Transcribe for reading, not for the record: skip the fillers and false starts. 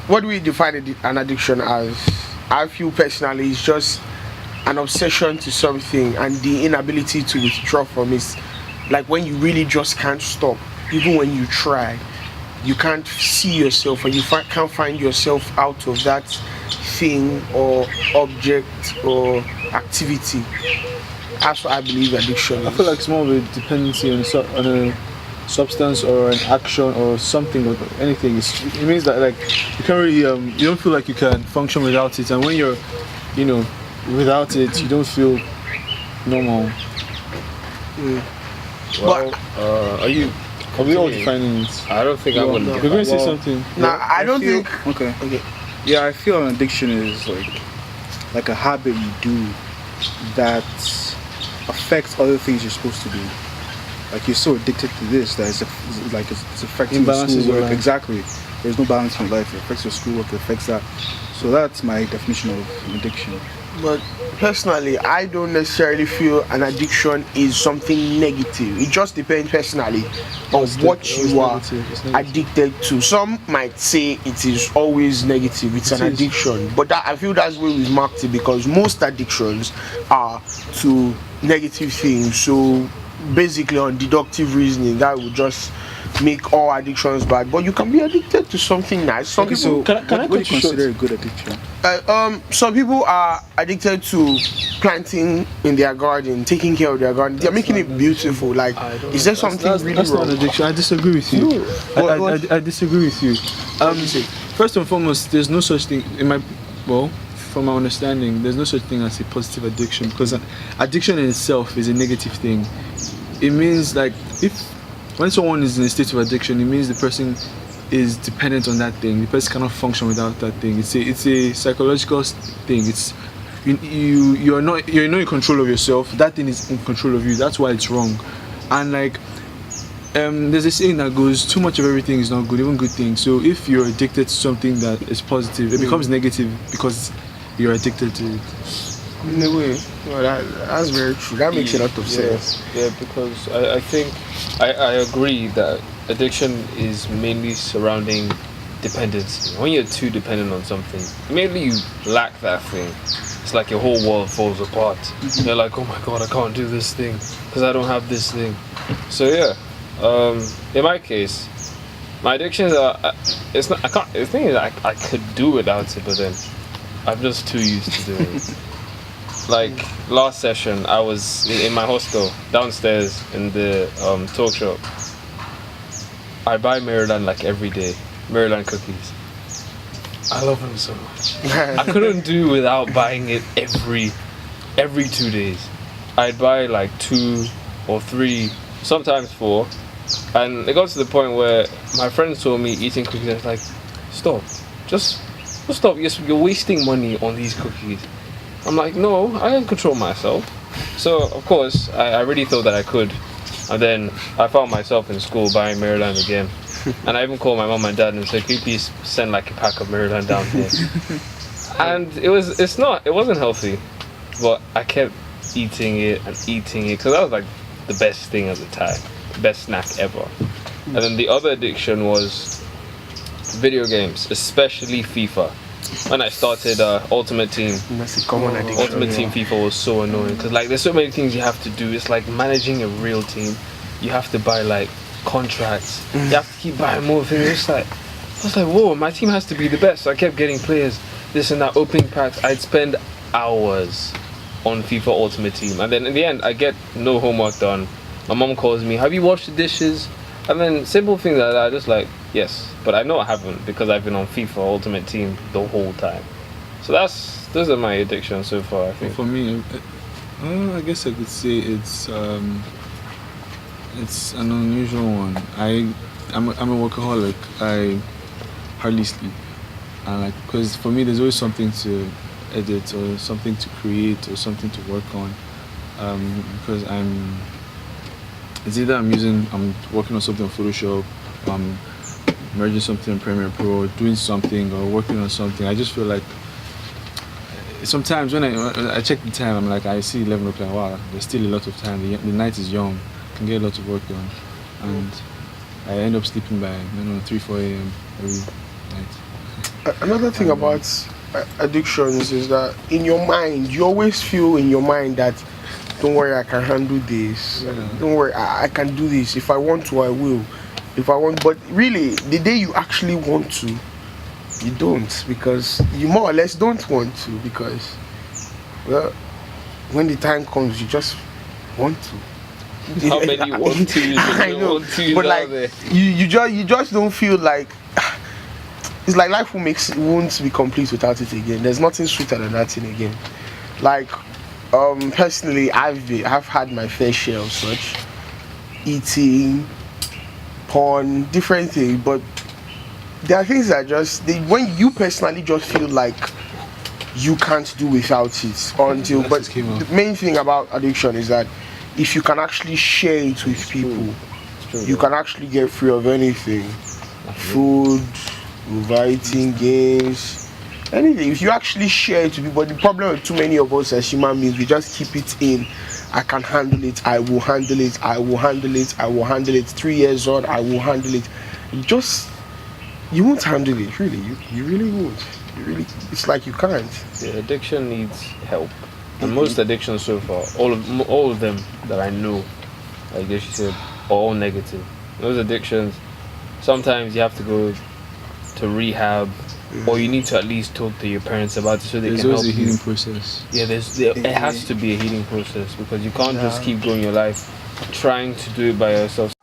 what do we define an addiction as? I feel personally it's just an obsession to something and the inability to withdraw from it. Like when you really just can't stop, even when you try, you can't see yourself and you can't find yourself out of that thing or object or activity. That's what I believe addiction is. I feel like it's more of a dependency on a substance or an action or something or anything. It means that like you can't really you don't feel like you can function without it, and when you're without it you don't feel normal. Well, are we all defining it? I don't think I would. You're going to say something? Nah, I don't think. Okay. Yeah, I feel an addiction is like a habit you do that affects other things you're supposed to do. Like you're so addicted to this that it's affecting your schoolwork. Exactly. There's no balance in your life. It affects your schoolwork. It affects that. So that's my definition of addiction. But personally, I don't necessarily feel an addiction is something negative. It just depends personally on what you are addicted to. Some might say it is always negative, it's an addiction. But I feel that's where we've marked it, because most addictions are to negative things. So basically on deductive reasoning, that would just make all addictions bad. But you can be addicted to something nice. Some people, what do you consider a good addiction? Some people are addicted to planting in their garden, taking care of their garden. They're making it beautiful. Like, is there something really that's wrong? Not an addiction. I disagree with you. No. I disagree with you. First and foremost, there's no such thing from my understanding, there's no such thing as a positive addiction, because addiction in itself is a negative thing. It means like when someone is in a state of addiction, it means the person is dependent on that thing. The person cannot function without that thing. It's a psychological thing. It's you're not in control of yourself. That thing is in control of you. That's why it's wrong. And like there's a saying that goes, too much of everything is not good, even good things. So if you're addicted to something that is positive, it becomes negative because you're addicted to it. In a way, that's very true. That makes a lot of sense. Yeah, because I think I agree that addiction is mainly surrounding dependency. When you're too dependent on something, mainly you lack that thing. It's like your whole world falls apart. You're like, oh my god, I can't do this thing because I don't have this thing. So yeah, in my case, my addictions are it's not. I can't. The thing is, I could do without it, but then I'm just too used to doing it. Like last session, I was in my hostel downstairs in the talk shop. I buy Maryland like every day, Maryland cookies. I love them so much. I couldn't do without buying it every 2 days. I'd buy like 2 or 3, sometimes 4, and it got to the point where my friends saw me eating cookies. I was like, stop, just stop. You're wasting money on these cookies. I'm like, no, I can control myself. So of course I really thought that I could, and then I found myself in school buying Maryland again. And I even called my mom and dad and said, can you please send like a pack of Maryland down here? And it wasn't healthy, but I kept eating it because that was like the best thing at the time, best snack ever. And then the other addiction was video games, especially FIFA. When I started Ultimate Team, That's a common addiction. Ultimate Team FIFA was so annoying because like there's so many things you have to do. It's like managing a real team. You have to buy like contracts. You have to keep buying more things. I was like, whoa, my team has to be the best. So I kept getting players, this and that, opening packs. I'd spend hours on FIFA Ultimate Team, and then in the end, I get no homework done. My mom calls me, have you washed the dishes? And then simple things like that, I just like, yes, but I know I haven't because I've been on FIFA Ultimate Team the whole time. So those are my addictions so far, I think. For me, I guess I could say it's an unusual one. I'm a workaholic. I hardly sleep, and like because for me there's always something to edit or something to create or something to work on. Because it's either I'm working on something on Photoshop, I'm merging something in Premiere Pro, doing something or working on something. I just feel like sometimes when I check the time, I'm like, I see 11 o'clock, wow, there's still a lot of time. The night is young, I can get a lot of work done, and I end up sleeping by 3-4 a.m. every night. Another thing about addictions is that in your mind, you always feel in your mind that don't worry, I can handle this. Don't worry, I can do this. If I want to, I will. If I want, but really, the day you actually want to, you don't, because you more or less don't want to, because well, when the time comes, you just want to. How many want to? I know, want to but out like there? you just don't feel like it's like life won't be complete without it again. There's nothing sweeter than that thing again. Like personally, I've had my fair share of such eating, porn, different things, but there are things that when you personally just feel like you can't do without it until. But the main thing about addiction is that if you can actually share it with people, you can actually get free of anything. Food, inviting, games, anything. If you actually share it with people, the problem with too many of us as human beings, we just keep it in. I can handle it, I will handle it, I will handle it, I will handle it. 3 years on, I will handle it. You won't handle it, really. You really won't. It's like you can't. Yeah, addiction needs help. And most addictions so far, all of them that I know, like she said, are all negative. Those addictions, sometimes you have to go to rehab, or you need to at least talk to your parents about it so they can help you. There's always a healing process. Yeah, it has to be a healing process, because you can't just keep going your life trying to do it by yourself.